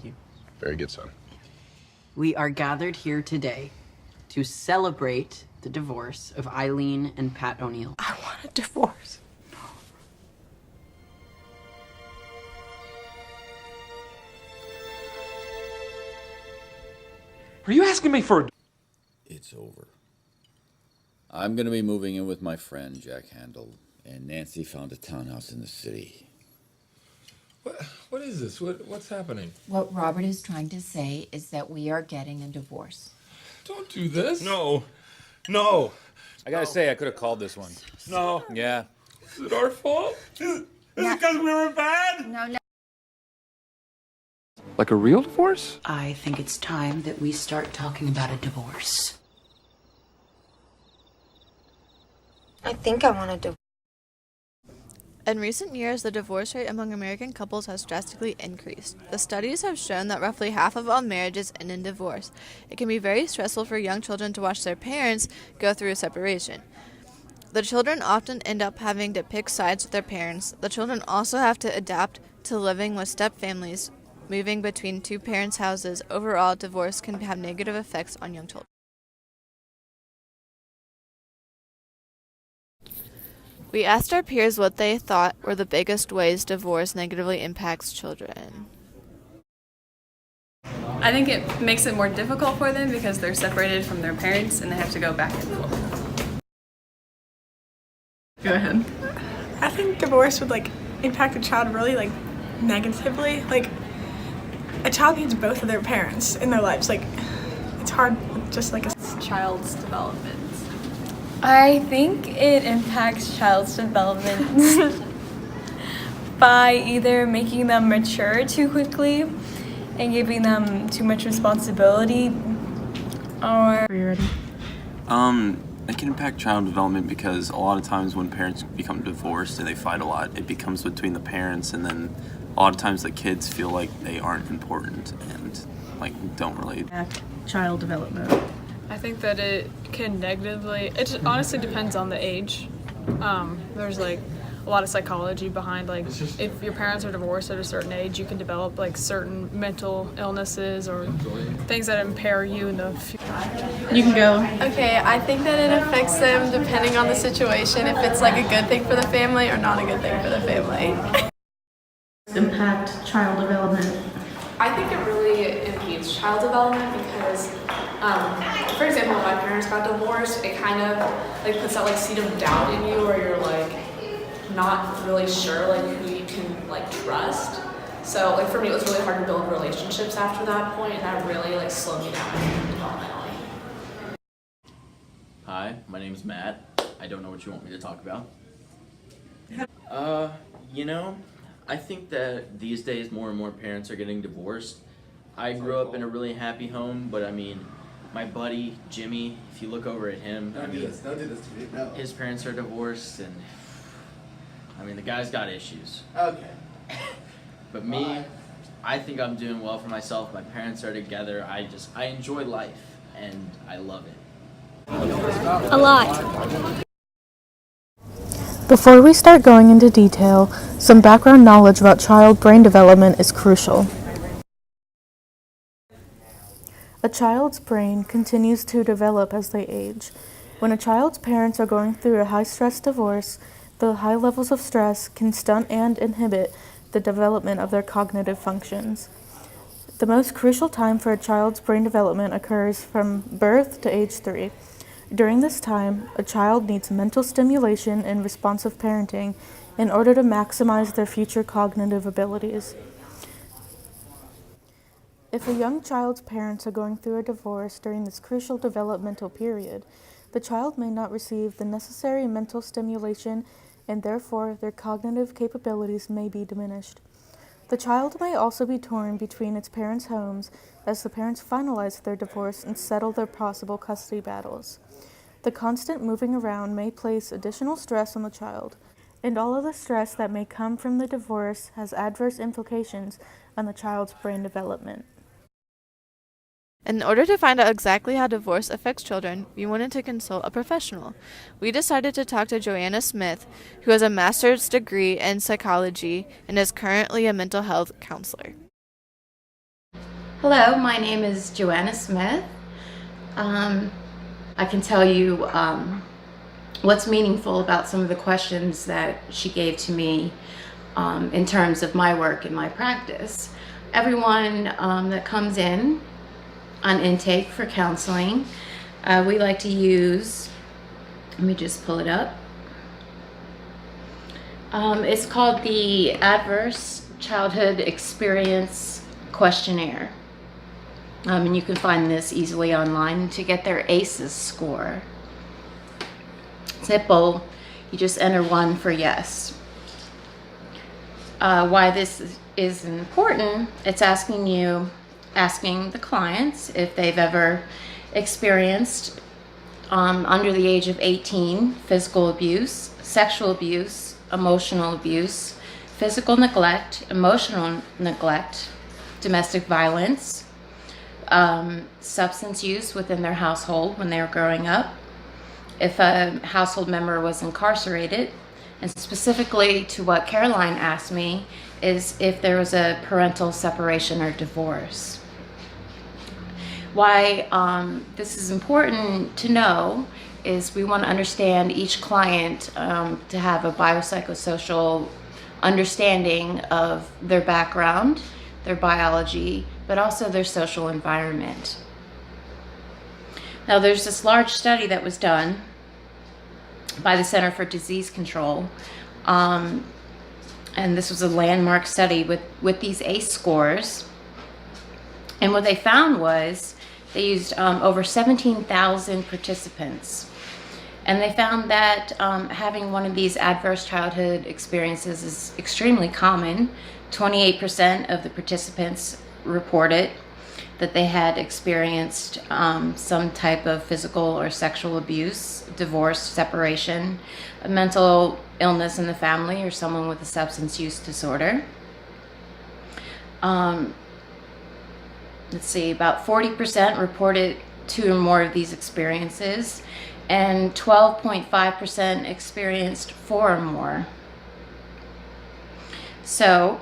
Thank you. Very good, son. We are gathered here today to celebrate the divorce of Eileen and Pat O'Neill. I want a divorce. Are you asking me for a... It's over. I'm gonna be moving in with my friend, Jack Handel, and Nancy found a townhouse in the city. What is this? What's happening? What Robert is trying to say is that we are getting a divorce. Don't do this. No. No. I gotta say, I could have called this one. No. Yeah. Is it our fault? Is it because we were bad? No. Like a real divorce? I think it's time that we start talking about a divorce. I think I want a divorce. In recent years, the divorce rate among American couples has drastically increased. The studies have shown that roughly half of all marriages end in divorce. It can be very stressful for young children to watch their parents go through a separation. The children often end up having to pick sides with their parents. The children also have to adapt to living with step-families, moving between two parents' houses. Overall, divorce can have negative effects on young children. We asked our peers what they thought were the biggest ways divorce negatively impacts children. I think it makes it more difficult for them because they're separated from their parents and they have to go back and forth. Go ahead. I think divorce would impact a child really negatively. A child needs both of their parents in their lives. It's hard with just a Child's development. I think it impacts child's development by either making them mature too quickly and giving them too much responsibility, or... Are you ready? It can impact child development because a lot of times when parents become divorced and they fight a lot, it becomes between the parents, and then a lot of times the kids feel like they aren't important and don't really... Child development. I think that it can negatively, it just honestly depends on the age. There's a lot of psychology behind if your parents are divorced at a certain age, you can develop certain mental illnesses or things that impair you in the future. You can go. Okay, I think that it affects them depending on the situation, if it's a good thing for the family or not a good thing for the family. Impact child development. I think it really impedes child development because, for example, when my parents got divorced, it kind of puts that seed of doubt in you, where you're not really sure who you can trust. So for me, it was really hard to build relationships after that point, and that really slowed me down developmentally. Hi, my name's Matt. I don't know what you want me to talk about. I think that these days more and more parents are getting divorced. I grew up in a really happy home, but my buddy Jimmy, if you look over at him, Don't do this to me, no. his parents are divorced, and the guy's got issues. Okay. But me, I think I'm doing well for myself. My parents are together. I enjoy life, and I love it. A lot. Before we start going into detail, some background knowledge about child brain development is crucial. A child's brain continues to develop as they age. When a child's parents are going through a high-stress divorce, the high levels of stress can stunt and inhibit the development of their cognitive functions. The most crucial time for a child's brain development occurs from birth to age 3. During this time, a child needs mental stimulation and responsive parenting in order to maximize their future cognitive abilities. If a young child's parents are going through a divorce during this crucial developmental period, the child may not receive the necessary mental stimulation, and therefore their cognitive capabilities may be diminished. The child may also be torn between its parents' homes as the parents finalize their divorce and settle their possible custody battles. The constant moving around may place additional stress on the child, and all of the stress that may come from the divorce has adverse implications on the child's brain development. In order to find out exactly how divorce affects children, we wanted to consult a professional. We decided to talk to Joanna Smith, who has a master's degree in psychology and is currently a mental health counselor. Hello, my name is Joanna Smith. I can tell you what's meaningful about some of the questions that she gave to me in terms of my work and my practice. Everyone that comes in on intake for counseling, we like to use, let me just pull it up. It's called the Adverse Childhood Experience Questionnaire. And you can find this easily online to get their ACEs score. Simple, you just enter 1 for yes. Why this is important, it's asking the clients if they've ever experienced, under the age of 18, physical abuse, sexual abuse, emotional abuse, physical neglect, emotional neglect, domestic violence, substance use within their household when they were growing up, if a household member was incarcerated, and specifically to what Caroline asked me is if there was a parental separation or divorce. Why this is important to know is we want to understand each client to have a biopsychosocial understanding of their background, their biology, but also their social environment. Now, there's this large study that was done by the Center for Disease Control, and this was a landmark study with these ACE scores. And what they found was they used over 17,000 participants. And they found that having one of these adverse childhood experiences is extremely common. 28% of the participants reported that they had experienced some type of physical or sexual abuse, divorce, separation, a mental illness in the family, or someone with a substance use disorder. Let's see, about 40% reported 2 or more of these experiences, and 12.5% experienced 4 or more. So,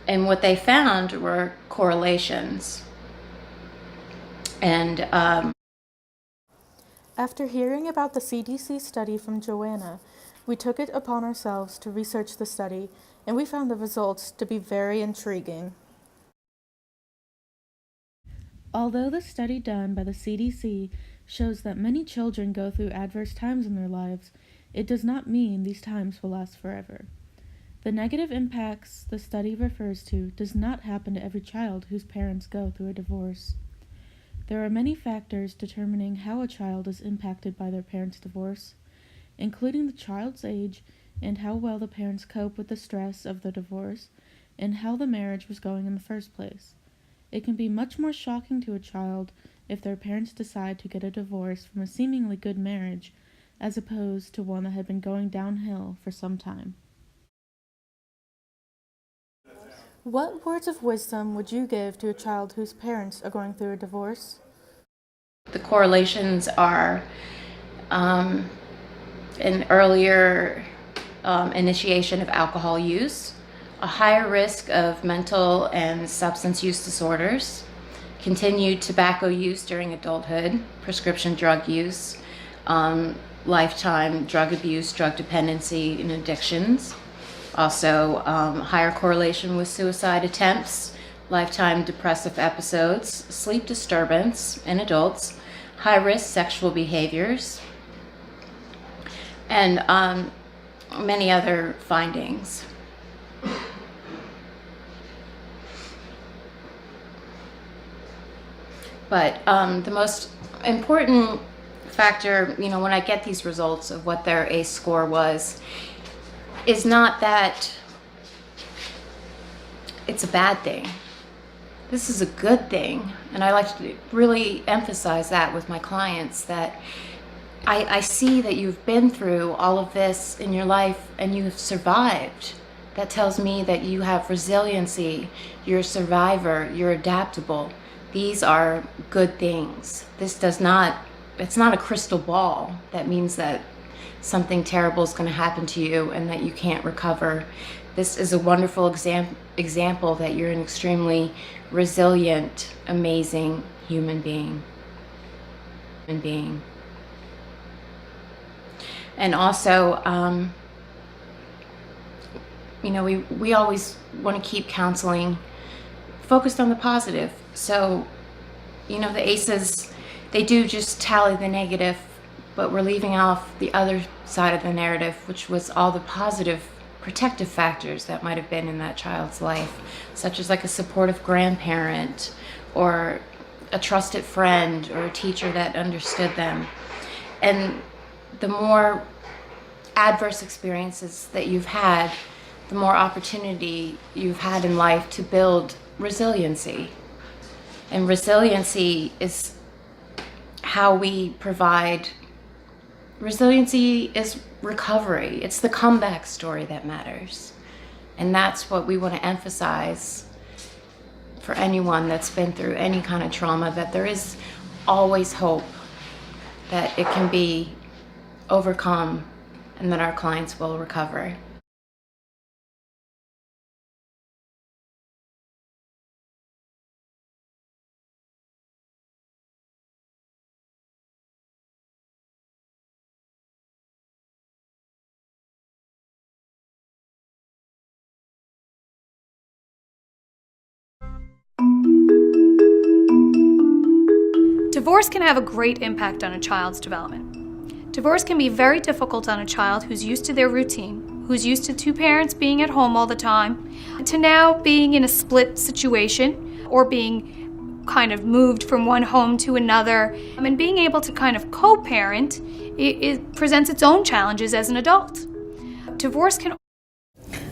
and what they found were correlations. And after hearing about the CDC study from Joanna, we took it upon ourselves to research the study, and we found the results to be very intriguing. Although the study done by the CDC shows that many children go through adverse times in their lives, it does not mean these times will last forever. The negative impacts the study refers to does not happen to every child whose parents go through a divorce. There are many factors determining how a child is impacted by their parents' divorce, including the child's age and how well the parents cope with the stress of the divorce and how the marriage was going in the first place. It can be much more shocking to a child if their parents decide to get a divorce from a seemingly good marriage as opposed to one that had been going downhill for some time. What words of wisdom would you give to a child whose parents are going through a divorce? the correlations are an earlier initiation of alcohol use, a higher risk of mental and substance use disorders, continued tobacco use during adulthood, prescription drug use, lifetime drug abuse, drug dependency, and addictions. Also, higher correlation with suicide attempts, lifetime depressive episodes, sleep disturbance in adults, high-risk sexual behaviors, and many other findings. But the most important factor, when I get these results of what their ACE score was, is not that it's a bad thing. This is a good thing. And I like to really emphasize that with my clients, that I see that you've been through all of this in your life and you've survived. That tells me that you have resiliency, you're a survivor, you're adaptable. These are good things. It's not a crystal ball that means that something terrible is going to happen to you and that you can't recover. This is a wonderful example that you're an extremely resilient, amazing human being. And also, you know, we always want to keep counseling focused on the positive. So, you know, the ACEs, they do just tally the negative, but we're leaving off the other side of the narrative, which was all the positive protective factors that might have been in that child's life, such as like a supportive grandparent or a trusted friend or a teacher that understood them. And the more adverse experiences that you've had, the more opportunity you've had in life to build resiliency. And resiliency is how we provide. Resiliency is recovery. It's the comeback story that matters. And that's what we want to emphasize for anyone that's been through any kind of trauma, that there is always hope, that it can be overcome, and that our clients will recover. Divorce can have a great impact on a child's development. Divorce can be very difficult on a child who's used to their routine, who's used to two parents being at home all the time, to now being in a split situation or being kind of moved from one home to another. And being able to kind of co-parent, it presents its own challenges as an adult. Divorce can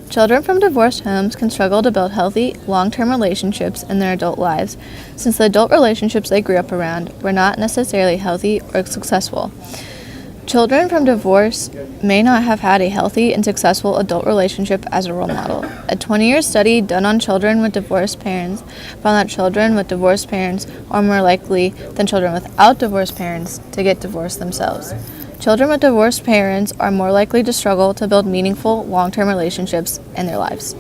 Children from divorced homes can struggle to build healthy, long-term relationships in their adult lives, since the adult relationships they grew up around were not necessarily healthy or successful. Children from divorce may not have had a healthy and successful adult relationship as a role model. A 20-year study done on children with divorced parents found that children with divorced parents are more likely than children without divorced parents to get divorced themselves. Children with divorced parents are more likely to struggle to build meaningful, long-term relationships in their lives.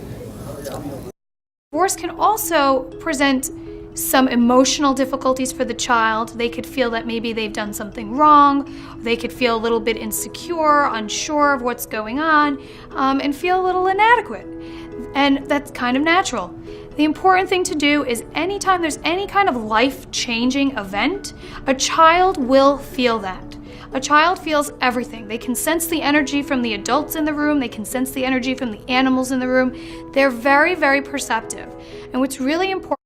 Divorce can also present some emotional difficulties for the child. They could feel that maybe they've done something wrong. They could feel a little bit insecure, unsure of what's going on, and feel a little inadequate. And that's kind of natural. The important thing to do is anytime there's any kind of life-changing event, a child will feel that. A child feels everything. They can sense the energy from the adults in the room. They can sense the energy from the animals in the room. They're very, very perceptive. And what's really important...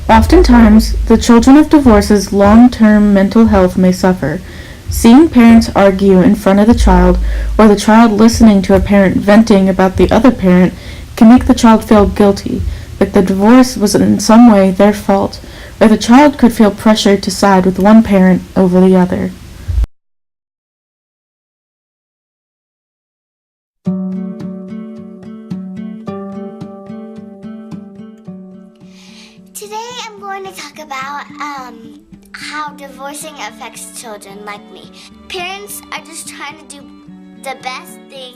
Oftentimes, the children of divorce's long-term mental health may suffer. Seeing parents argue in front of the child, or the child listening to a parent venting about the other parent, can make the child feel guilty, like the divorce was in some way their fault, or the child could feel pressured to side with one parent over the other. Today I'm going to talk about how divorcing affects children like me. Parents are just trying to do the best thing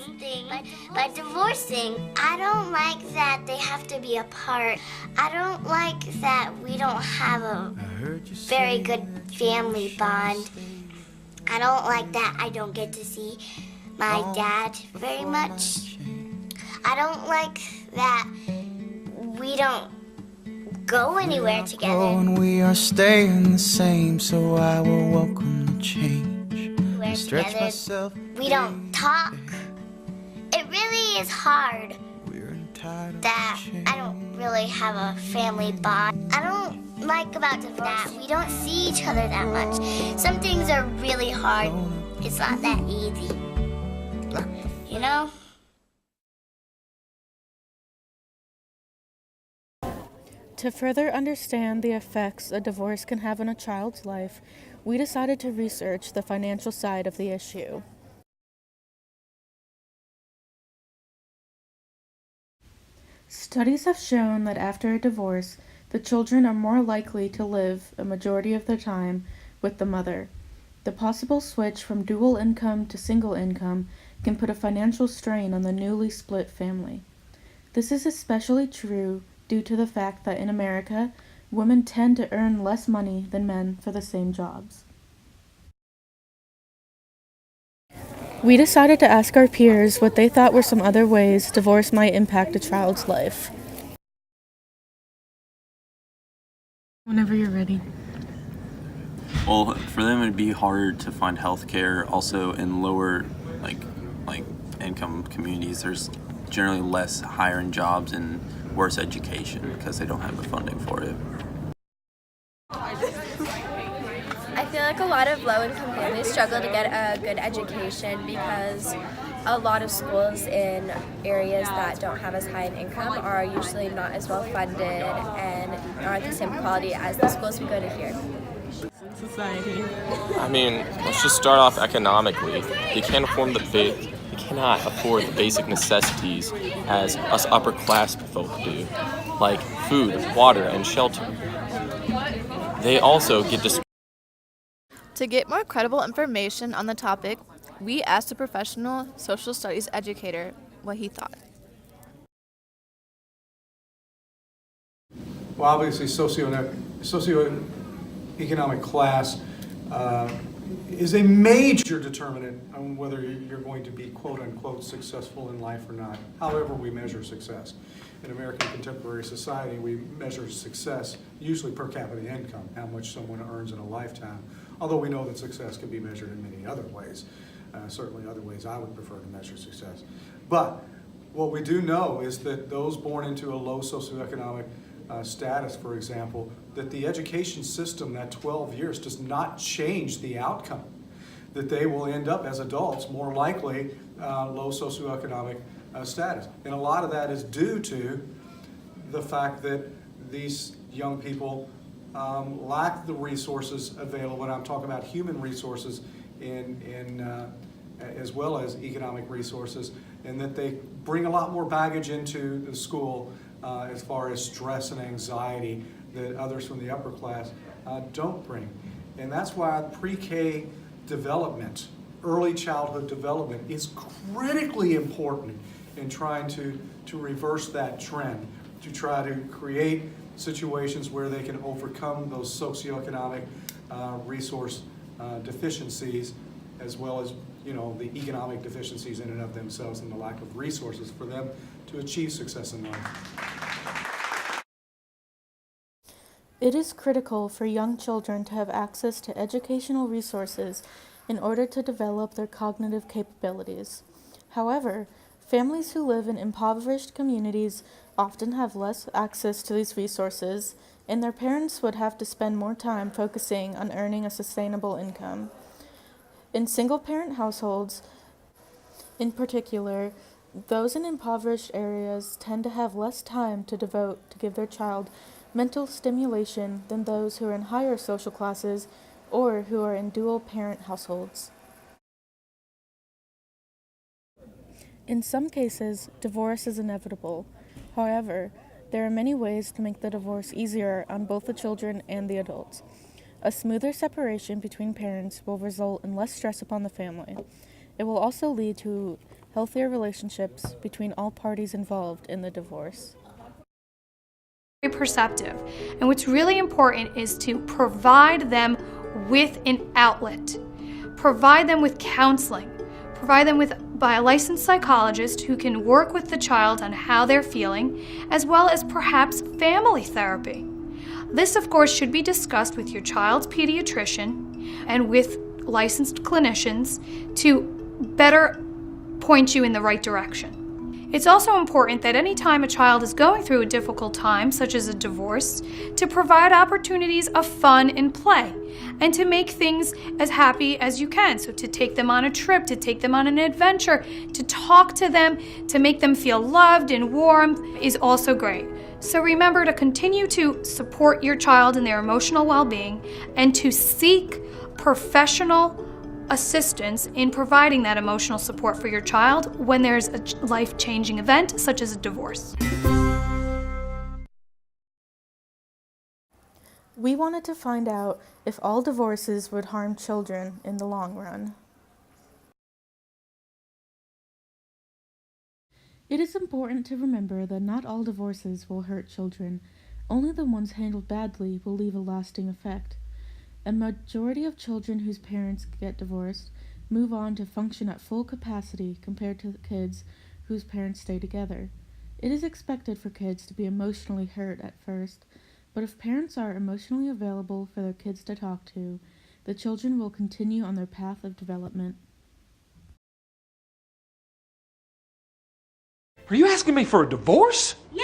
by divorcing. I don't like that they have to be apart. I don't like that we don't have a very good family bond. I don't like that I don't get to see my dad very much. I don't like that we don't go anywhere together. And we are staying the same, so I will welcome the change. Stretch myself. We don't talk. It really is hard that I don't really have a family bond. I don't like about divorce that we don't see each other that much. Some things are really hard. It's not that easy. You know? To further understand the effects a divorce can have on a child's life, we decided to research the financial side of the issue. Studies have shown that after a divorce, the children are more likely to live a majority of their time with the mother. The possible switch from dual income to single income can put a financial strain on the newly split family. This is especially true due to the fact that in America, women tend to earn less money than men for the same jobs. We decided to ask our peers what they thought were some other ways divorce might impact a child's life. Whenever you're ready. Well, for them it'd be harder to find health care. Also, in lower like income communities, there's generally less higher-end jobs and worse education because they don't have the funding for it. I feel like a lot of low-income families struggle to get a good education because a lot of schools in areas that don't have as high an income are usually not as well funded and aren't the same quality as the schools we go to here. Society. I mean, let's just start off economically. You cannot afford the basic necessities as us upper class folk do, like food, water, and shelter. They also get To get more credible information on the topic, we asked a professional social studies educator what he thought. Well, obviously, socioeconomic class is a major determinant on whether you're going to be quote-unquote successful in life or not, however we measure success. In American contemporary society, we measure success usually per capita income, how much someone earns in a lifetime, although we know that success can be measured in many other ways, certainly other ways I would prefer to measure success. But what we do know is that those born into a low socioeconomic status, for example, that the education system, that 12 years, does not change the outcome, that they will end up as adults more likely low socioeconomic status. And a lot of that is due to the fact that these young people lack the resources available, and I'm talking about human resources as well as economic resources, and that they bring a lot more baggage into the school as far as stress and anxiety that others from the upper class don't bring. And that's why pre-K development, early childhood development, is critically important in trying to reverse that trend, to try to create situations where they can overcome those socioeconomic resource deficiencies, as well as the economic deficiencies in and of themselves and the lack of resources for them to achieve success in life. It is critical for young children to have access to educational resources in order to develop their cognitive capabilities. However, families who live in impoverished communities often have less access to these resources, and their parents would have to spend more time focusing on earning a sustainable income. In single-parent households, in particular, those in impoverished areas tend to have less time to devote to give their child mental stimulation than those who are in higher social classes or who are in dual-parent households. In some cases, divorce is inevitable. However, there are many ways to make the divorce easier on both the children and the adults. A smoother separation between parents will result in less stress upon the family. It will also lead to healthier relationships between all parties involved in the divorce. Very perceptive. And what's really important is to provide them with an outlet. Provide them with counseling. Provide them by a licensed psychologist who can work with the child on how they're feeling, as well as perhaps family therapy. This, of course, should be discussed with your child's pediatrician and with licensed clinicians to better point you in the right direction. It's also important that any time a child is going through a difficult time, such as a divorce, to provide opportunities of fun and play, and to make things as happy as you can. So to take them on a trip, to take them on an adventure, to talk to them, to make them feel loved and warm is also great. So remember to continue to support your child in their emotional well-being and to seek professional assistance in providing that emotional support for your child when there's a life-changing event such as a divorce. We wanted to find out if all divorces would harm children in the long run. It is important to remember that not all divorces will hurt children. Only the ones handled badly will leave a lasting effect. A majority of children whose parents get divorced move on to function at full capacity compared to kids whose parents stay together. It is expected for kids to be emotionally hurt at first, but if parents are emotionally available for their kids to talk to, the children will continue on their path of development. Are you asking me for a divorce? Yeah.